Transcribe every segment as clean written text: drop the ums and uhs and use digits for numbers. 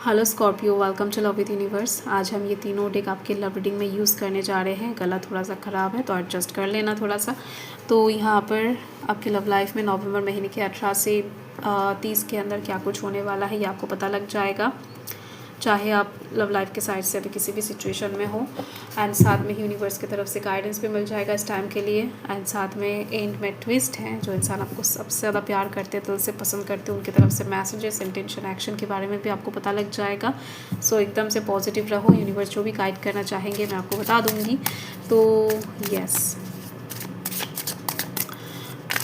Hello Scorpio, welcome to love with universe. आज हम ये तीनों डेक आपके लव रीडिंग में यूज़ करने जा रहे हैं। गला थोड़ा सा ख़राब है तो एडजस्ट कर लेना थोड़ा सा। तो यहाँ पर आपके लव लाइफ में नवंबर महीने के 18 से 30 के अंदर क्या कुछ होने वाला है ये आपको पता लग जाएगा, चाहे आप लव लाइफ के साइड से अभी किसी भी सिचुएशन में हो। एंड साथ में यूनिवर्स की तरफ से गाइडेंस भी मिल जाएगा इस टाइम के लिए। एंड साथ में एंड में ट्विस्ट हैं, जो इंसान आपको सबसे ज़्यादा प्यार करते हैं, दिल से पसंद करते हैं, उनकी तरफ से मैसेजेस, इंटेंशन, एक्शन के बारे में भी आपको पता लग जाएगा। सो एकदम से पॉजिटिव रहो, यूनिवर्स जो भी गाइड करना चाहेंगे मैं आपको बता दूँगी। तो यस,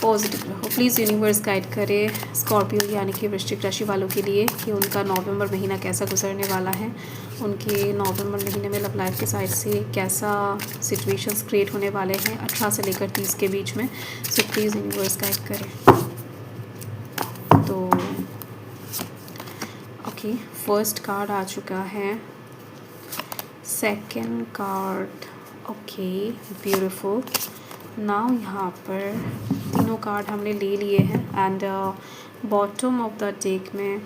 पॉजिटिव रहो प्लीज़। यूनिवर्स गाइड करे स्कॉर्पियो यानी कि वृश्चिक राशि वालों के लिए कि उनका नवंबर महीना कैसा गुजरने वाला है। उनके नवंबर महीने में लव लाइफ के साइड से कैसा सिचुएशंस क्रिएट होने वाले हैं 18 से लेकर 30 के बीच में। सो प्लीज़ यूनिवर्स गाइड करें। तो ओके, फर्स्ट कार्ड आ चुका है, second card, okay beautiful. Now यहाँ पर तीनों कार्ड हमने ले लिए हैं and bottom of the deck में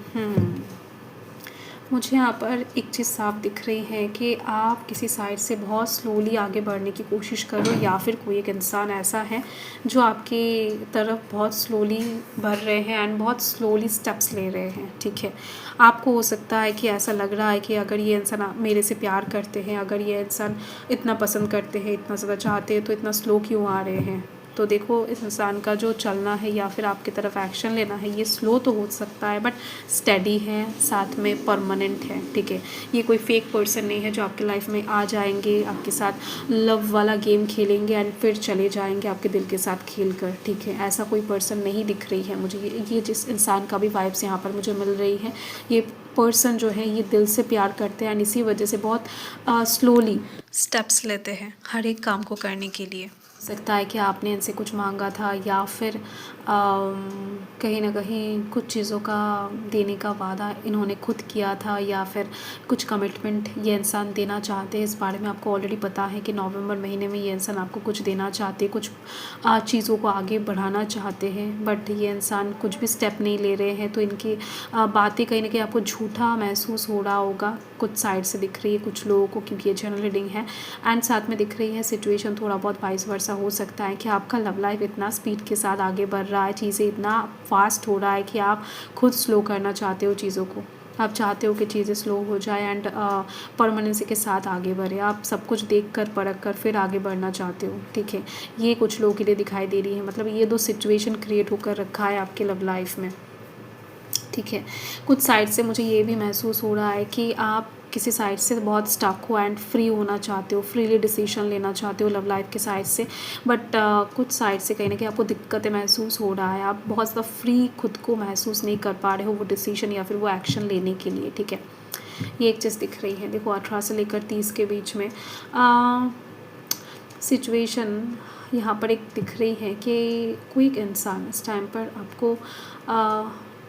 मुझे यहाँ पर एक चीज़ साफ दिख रही है कि आप किसी साइड से बहुत स्लोली आगे बढ़ने की कोशिश करो, या फिर कोई एक इंसान ऐसा है जो आपकी तरफ बहुत स्लोली बढ़ रहे हैं एंड बहुत स्लोली स्टेप्स ले रहे हैं। ठीक है, आपको हो सकता है कि ऐसा लग रहा है कि अगर ये इंसान मेरे से प्यार करते हैं, अगर ये इंसान इतना पसंद करते हैं, इतना ज़्यादा चाहते हैं, तो इतना स्लो क्यों आ रहे हैं। तो देखो, इस इंसान का जो चलना है या फिर आपकी तरफ एक्शन लेना है ये स्लो तो हो सकता है बट स्टेडी है, साथ में परमानेंट है। ठीक है, ये कोई फेक पर्सन नहीं है जो आपके लाइफ में आ जाएंगे, आपके साथ लव वाला गेम खेलेंगे एंड फिर चले जाएंगे आपके दिल के साथ खेल कर। ठीक है, ऐसा कोई पर्सन नहीं दिख रही है मुझे। ये जिस इंसान का भी वाइब्स यहाँ पर मुझे मिल रही है, ये पर्सन जो है ये दिल से प्यार करते हैं एंड इसी वजह से बहुत स्लोली स्टेप्स लेते हैं हर एक काम को करने के लिए। सकता है कि आपने इनसे कुछ मांगा था या फिर कहीं ना कहीं कुछ चीज़ों का देने का वादा इन्होंने खुद किया था, या फिर कुछ कमिटमेंट ये इंसान देना चाहते हैं। इस बारे में आपको ऑलरेडी पता है कि नवंबर महीने में ये इंसान आपको कुछ देना चाहते हैं, कुछ चीज़ों को आगे बढ़ाना चाहते हैं, बट ये इंसान कुछ भी स्टेप नहीं ले रहे हैं। तो इनकी बातें कहीं ना कहीं आपको झूठा महसूस हो रहा होगा, कुछ साइड से दिख रही है कुछ लोगों को, क्योंकि ये जनरल रीडिंग है। एंड साथ में दिख रही है सिचुएशन थोड़ा बहुत वाइस वर्सा हो सकता है कि आपका लव लाइफ इतना स्पीड के साथ आगे बढ़ रहा है, चीज़ें इतना फास्ट हो रहा है कि आप खुद स्लो करना चाहते हो चीज़ों को। आप चाहते हो कि चीज़ें स्लो हो जाए एंड परमानेंसी के साथ आगे बढ़े। आप सब कुछ देख कर परख कर फिर आगे बढ़ना चाहते हो। ठीक है, ये कुछ लोगों के लिए दिखाई दे रही है। मतलब ये दो सिचुएशन क्रिएट होकर रखा है आपके लव लाइफ में। ठीक है, कुछ साइड से मुझे ये भी महसूस हो रहा है कि आप किसी साइड से बहुत स्टक हो एंड फ्री होना चाहते हो, फ्रीली डिसीजन लेना चाहते हो लव लाइफ के साइड से, बट कुछ साइड से कहीं ना कहीं आपको दिक्कतें महसूस हो रहा है। आप बहुत ज़्यादा फ्री खुद को महसूस नहीं कर पा रहे हो वो डिसीजन या फिर वो एक्शन लेने के लिए। ठीक है, ये एक चीज़ दिख रही है। देखो, 18 से लेकर 30 के बीच में सिचुएशन यहाँ पर एक दिख रही है कि कोई एक इंसान इस टाइम पर आपको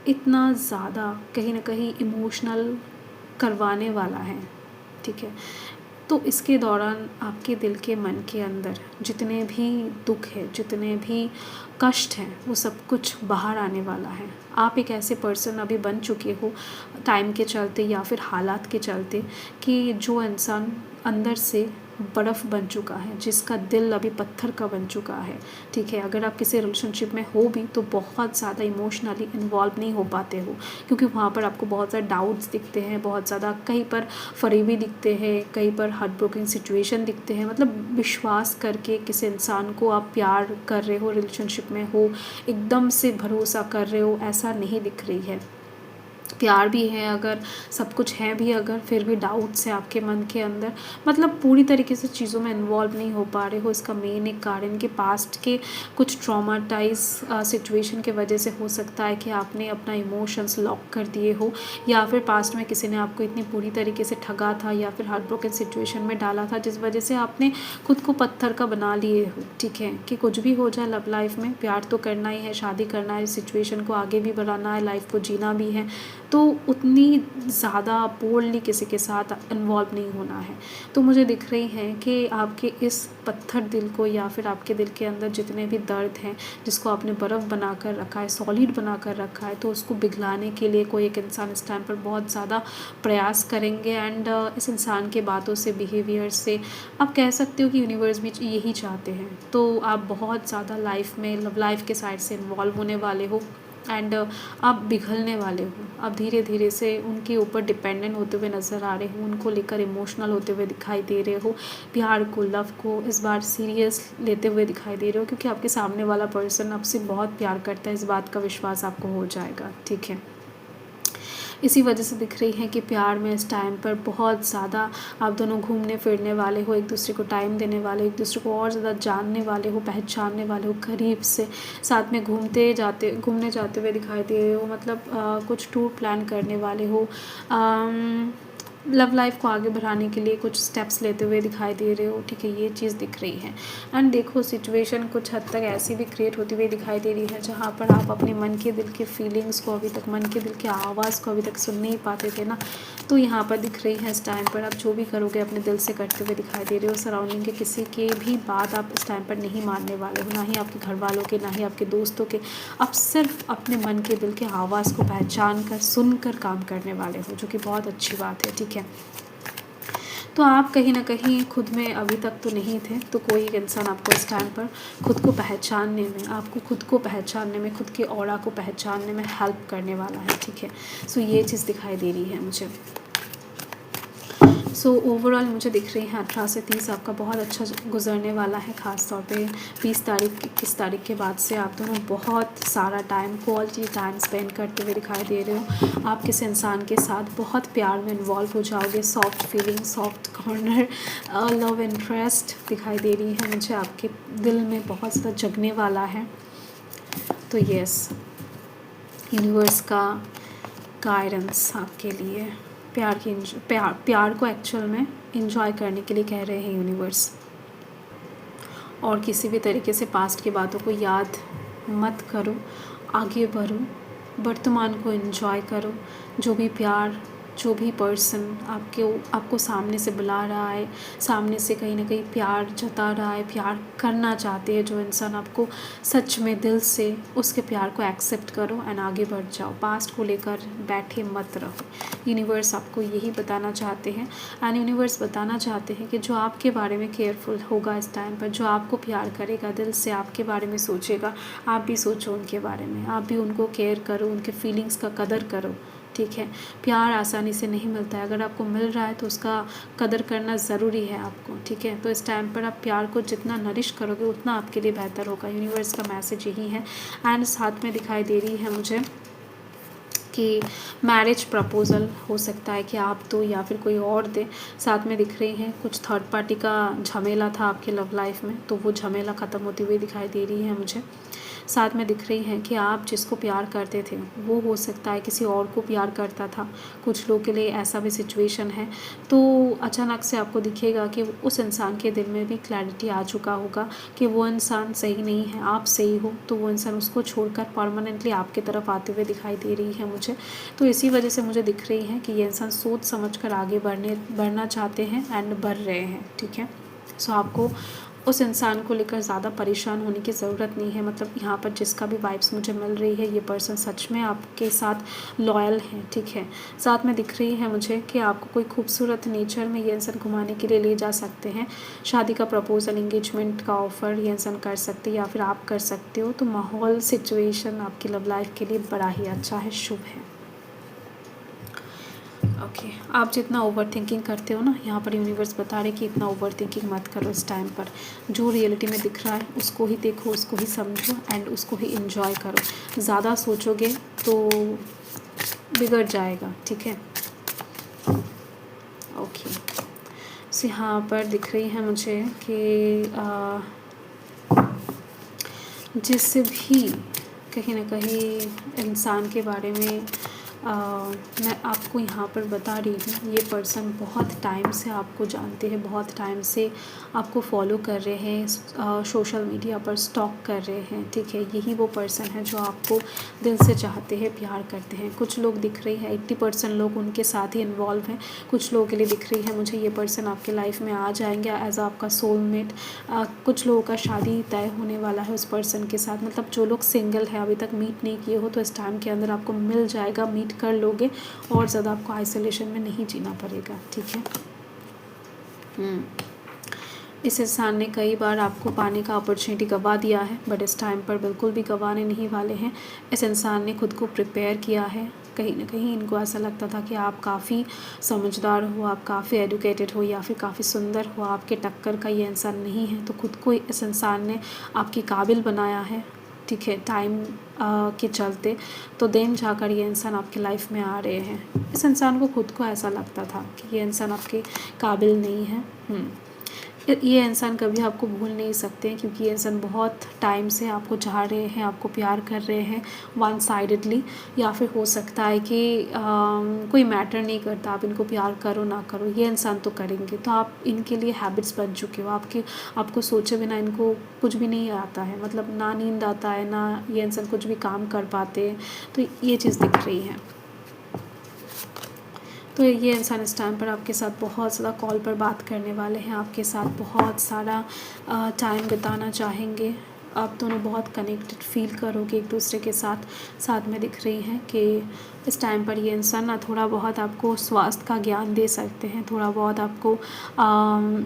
इतना ज़्यादा कहीं ना कहीं इमोशनल करवाने वाला है। ठीक है, तो इसके दौरान आपके दिल के मन के अंदर जितने भी दुख है, जितने भी कष्ट हैं, वो सब कुछ बाहर आने वाला है। आप एक ऐसे पर्सन अभी बन चुके हो टाइम के चलते या फिर हालात के चलते कि जो इंसान अंदर से बर्फ़ बन चुका है, जिसका दिल अभी पत्थर का बन चुका है। ठीक है, अगर आप किसी रिलेशनशिप में हो भी तो बहुत ज़्यादा इमोशनली इन्वॉल्व नहीं हो पाते हो, क्योंकि वहाँ पर आपको बहुत ज़्यादा डाउट्स दिखते हैं, बहुत ज़्यादा कहीं पर फरेबी दिखते हैं, कहीं पर हार्ट ब्रोकन सिचुएशन दिखते हैं। मतलब विश्वास करके किसी इंसान को आप प्यार कर रहे हो, रिलेशनशिप में हो, एकदम से भरोसा कर रहे हो, ऐसा नहीं दिख रही है। प्यार भी है, अगर सब कुछ है भी, अगर फिर भी डाउट्स है आपके मन के अंदर। मतलब पूरी तरीके से चीज़ों में इन्वॉल्व नहीं हो पा रहे हो। इसका मेन एक कारण कि पास्ट के कुछ ट्रॉमाटाइज सिचुएशन के वजह से हो सकता है कि आपने अपना इमोशंस लॉक कर दिए हो, या फिर पास्ट में किसी ने आपको इतनी पूरी तरीके से ठगा था या फिर हार्ट ब्रोकन सिचुएशन में डाला था, जिस वजह से आपने खुद को पत्थर का बना लिए हो। ठीक है, कि कुछ भी हो जाए लव लाइफ में प्यार तो करना ही है, शादी करना है, सिचुएशन को आगे भी बढ़ाना है, लाइफ को जीना भी है, तो उतनी ज़्यादा बोल्डली किसी के साथ इन्वॉल्व नहीं होना है। तो मुझे दिख रही है कि आपके इस पत्थर दिल को या फिर आपके दिल के अंदर जितने भी दर्द हैं, जिसको आपने बर्फ़ बना कर रखा है, सॉलिड बना कर रखा है, तो उसको पिघलाने के लिए कोई एक इंसान इस टाइम पर बहुत ज़्यादा प्रयास करेंगे। एंड इस इंसान के बातों से, बिहेवियर से आप कह सकते हो कि यूनिवर्स भी यही चाहते हैं। तो आप बहुत ज़्यादा लाइफ में, लव लाइफ के साइड से इन्वॉल्व होने वाले हो एंड आप पिघलने वाले हो। आप धीरे धीरे से उनके ऊपर डिपेंडेंट होते हुए नज़र आ रहे हो, उनको लेकर इमोशनल होते हुए दिखाई दे रहे हो, प्यार को, लव को इस बार सीरियस लेते हुए दिखाई दे रहे हो, क्योंकि आपके सामने वाला पर्सन आपसे बहुत प्यार करता है, इस बात का विश्वास आपको हो जाएगा, ठीक है। इसी वजह से दिख रही है कि प्यार में इस टाइम पर बहुत ज़्यादा आप दोनों घूमने फिरने वाले हो, एक दूसरे को टाइम देने वाले, एक दूसरे को और ज़्यादा जानने वाले हो, पहचानने वाले हो करीब से, साथ में घूमने जाते हुए दिखाई दे रहे हो, मतलब कुछ टूर प्लान करने वाले हो, लव लाइफ को आगे बढ़ाने के लिए कुछ स्टेप्स लेते हुए दिखाई दे रहे हो, ठीक है, ये चीज़ दिख रही है। एंड देखो सिचुएशन कुछ हद तक ऐसी भी क्रिएट होती हुई दिखाई दे रही है जहाँ पर आप अपने मन के दिल के फीलिंग्स को, अभी तक मन के दिल की आवाज़ को अभी तक सुन नहीं पाते थे ना, तो यहाँ पर दिख रही है इस टाइम पर आप जो भी करोगे अपने दिल से करते हुए दिखाई दे रहे हो। सराउंडिंग के किसी के भी बात आप इस टाइम पर नहीं मानने वाले हो, ना ही आपके घर वालों के, ना ही आपके दोस्तों के। आप सिर्फ अपने मन के दिल के आवाज़ को पहचान कर, सुन कर काम करने वाले हो, जो कि बहुत अच्छी बात है, ठीक है। तो आप कहीं ना कहीं खुद में अभी तक तो नहीं थे, तो कोई एक इंसान आपको इस टाइम पर खुद को पहचानने में, आपको खुद को पहचानने में, खुद के ऑरा को पहचानने में हेल्प करने वाला है, ठीक है। सो ये चीज़ दिखाई दे रही है मुझे। सो ओवरऑल मुझे दिख रही है 18 से 30 आपका बहुत अच्छा गुजरने वाला है। ख़ास तौर पे 20 तारीख, 21 तारीख के बाद से आप दोनों बहुत सारा टाइम, क्वालिटी टाइम स्पेंड करते हुए दिखाई दे रहे हो। आप किसी इंसान के साथ बहुत प्यार में इन्वॉल्व हो जाओगे, soft feeling, soft corner, love interest दिखाई दे रही है मुझे, आपके दिल में बहुत ज़्यादा जगने वाला है। तो यस, यूनिवर्स का गाइडेंस आपके लिए, प्यार को एक्चुअल में इंजॉय करने के लिए कह रहे हैं यूनिवर्स। और किसी भी तरीके से पास्ट की बातों को याद मत करो, आगे बढ़ो, वर्तमान को इंजॉय करो। जो भी प्यार, जो भी पर्सन आपको सामने से बुला रहा है, सामने से कहीं ना कहीं प्यार जता रहा है, प्यार करना चाहते हैं जो इंसान, आपको सच में दिल से उसके प्यार को एक्सेप्ट करो एंड आगे बढ़ जाओ। पास्ट को लेकर बैठे मत रहो। यूनिवर्स आपको यही बताना चाहते हैं एंड यूनिवर्स बताना चाहते हैं कि जो आपके बारे में केयरफुल होगा इस टाइम पर, जो आपको प्यार करेगा, दिल से आपके बारे में सोचेगा, आप भी सोचो उनके बारे में, आप भी उनको केयर करो, उनके फीलिंग्स का कदर करो, ठीक है। प्यार आसानी से नहीं मिलता है, अगर आपको मिल रहा है तो उसका कदर करना ज़रूरी है आपको, ठीक है। तो इस टाइम पर आप प्यार को जितना नरिश करोगे उतना आपके लिए बेहतर होगा। यूनिवर्स का मैसेज यही है। एंड साथ में दिखाई दे रही है मुझे कि मैरिज प्रपोज़ल हो सकता है कि आप दो या फिर कोई और दे। साथ में दिख रही हैं कुछ थर्ड पार्टी का झमेला था आपके लव लाइफ में, तो वो झमेला ख़त्म होती हुई दिखाई दे रही है मुझे। साथ में दिख रही हैं कि आप जिसको प्यार करते थे वो हो सकता है किसी और को प्यार करता था। कुछ लोगों के लिए ऐसा भी सिचुएशन है। तो अचानक से आपको दिखेगा कि उस इंसान के दिल में भी क्लैरिटी आ चुका होगा कि वो इंसान सही नहीं है, आप सही हो, तो वो इंसान उसको छोड़कर परमानेंटली आपकी तरफ आते हुए दिखाई दे रही है मुझे। तो इसी वजह से मुझे दिख रही है कि ये इंसान सोच समझ कर आगे बढ़ना चाहते हैं एंड बढ़ रहे हैं, ठीक है। सो आपको उस इंसान को लेकर ज़्यादा परेशान होने की ज़रूरत नहीं है। मतलब यहाँ पर जिसका भी वाइब्स मुझे मिल रही है, ये पर्सन सच में आपके साथ लॉयल है, ठीक है। साथ में दिख रही है मुझे कि आपको कोई खूबसूरत नेचर में ये इंसान घुमाने के लिए ले जा सकते हैं। शादी का प्रपोजल, एंगेजमेंट का ऑफ़र ये इंसान कर सकते हैं या फिर आप कर सकते हो। तो माहौल, सिचुएशन आपकी लव लाइफ के लिए बड़ा ही अच्छा है, शुभ है। ओके, आप जितना ओवर थिंकिंग करते हो ना, यहाँ पर यूनिवर्स बता रहे कि इतना ओवर थिंकिंग मत करो इस टाइम पर। जो रियलिटी में दिख रहा है उसको ही देखो, उसको ही समझो एंड उसको ही इंजॉय करो। ज़्यादा सोचोगे तो बिगड़ जाएगा, ठीक है। ओके, सो यहाँ पर दिख रही है मुझे कि जिससे भी कहीं ना कहीं इंसान के बारे में मैं आपको यहाँ पर बता रही हूँ, ये पर्सन बहुत टाइम से आपको जानते हैं, बहुत टाइम से आपको फॉलो कर रहे हैं, सोशल मीडिया पर स्टॉक कर रहे हैं, ठीक है। यही वो पर्सन है जो आपको दिल से चाहते हैं, प्यार करते हैं। कुछ लोग दिख रही है 80% लोग उनके साथ ही इन्वॉल्व हैं। कुछ लोगों के लिए दिख रही है मुझे ये पर्सन आपके लाइफ में आ जाएंगे एज आपका सोलमेट। कुछ लोगों का शादी तय होने वाला है उस पर्सन के साथ। मतलब जो लोग सिंगल है, अभी तक मीट नहीं किए हो, तो इस टाइम के अंदर आपको मिल जाएगा, मीट कर लोगे और ज़्यादा आपको आइसोलेशन में नहीं जीना पड़ेगा, ठीक है। इस इंसान ने कई बार आपको पाने का अपॉर्चुनिटी गंवा दिया है, बट इस टाइम पर बिल्कुल भी गंवाने नहीं वाले हैं। इस इंसान ने खुद को प्रिपेयर किया है। कहीं ना कहीं इनको ऐसा लगता था कि आप काफ़ी समझदार हो, आप काफ़ी एजुकेटेड हो या फिर काफ़ी सुंदर हो, आपके टक्कर का ये इंसान नहीं है। तो खुद को इस इंसान ने आपकी काबिल बनाया है, ठीक है, टाइम के चलते। तो देन जाकर ये इंसान आपकी लाइफ में आ रहे हैं। इस इंसान को खुद को ऐसा लगता था कि ये इंसान आपके काबिल नहीं है। ये इंसान कभी आपको भूल नहीं सकते, क्योंकि ये इंसान बहुत टाइम से आपको चाह रहे हैं, आपको प्यार कर रहे हैं वन साइडेडली। या फिर हो सकता है कि कोई मैटर नहीं करता, आप इनको प्यार करो ना करो, ये इंसान तो करेंगे। तो आप इनके लिए हैबिट्स बन चुके हो। आपको सोचे बिना इनको कुछ भी नहीं आता है, मतलब ना नींद आता है, ना ये इंसान कुछ भी काम कर पाते हैं। तो ये चीज़ दिख रही है। तो ये इंसान इस टाइम पर आपके साथ बहुत ज़्यादा कॉल पर बात करने वाले हैं, आपके साथ बहुत सारा टाइम बिताना चाहेंगे। आप दोनों बहुत कनेक्टेड फील करोगे एक दूसरे के साथ में दिख रही हैं कि इस टाइम पर ये इंसान ना थोड़ा बहुत आपको स्वास्थ्य का ज्ञान दे सकते हैं, थोड़ा बहुत आपको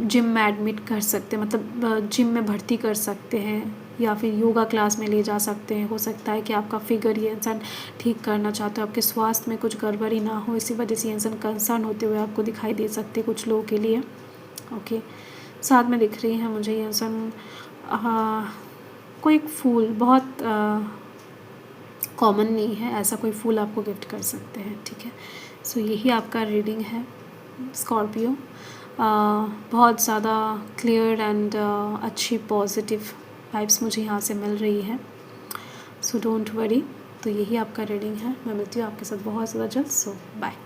जिम में एडमिट कर सकते हैं, मतलब जिम में भर्ती कर सकते हैं या फिर योगा क्लास में ले जा सकते हैं। हो सकता है कि आपका फिगर ये इंसान ठीक करना चाहते हो, आपके स्वास्थ्य में कुछ गड़बड़ी ना हो, इसी वजह से ये इंसान कंसर्न होते हुए आपको दिखाई दे सकते हैं कुछ लोगों के लिए। ओके, साथ में दिख रही है मुझे ये इंसान कोई एक फूल, बहुत कॉमन नहीं है, ऐसा कोई फूल आपको गिफ्ट कर सकते हैं, ठीक है। सो यही आपका रीडिंग है स्कॉर्पियो। बहुत ज़्यादा क्लियर एंड अच्छी पॉजिटिव वाइब्स मुझे यहाँ से मिल रही है। So don't worry. तो यही आपका रीडिंग है। मैं मिलती हूँ आपके साथ बहुत ज़्यादा जल्द। सो बाय।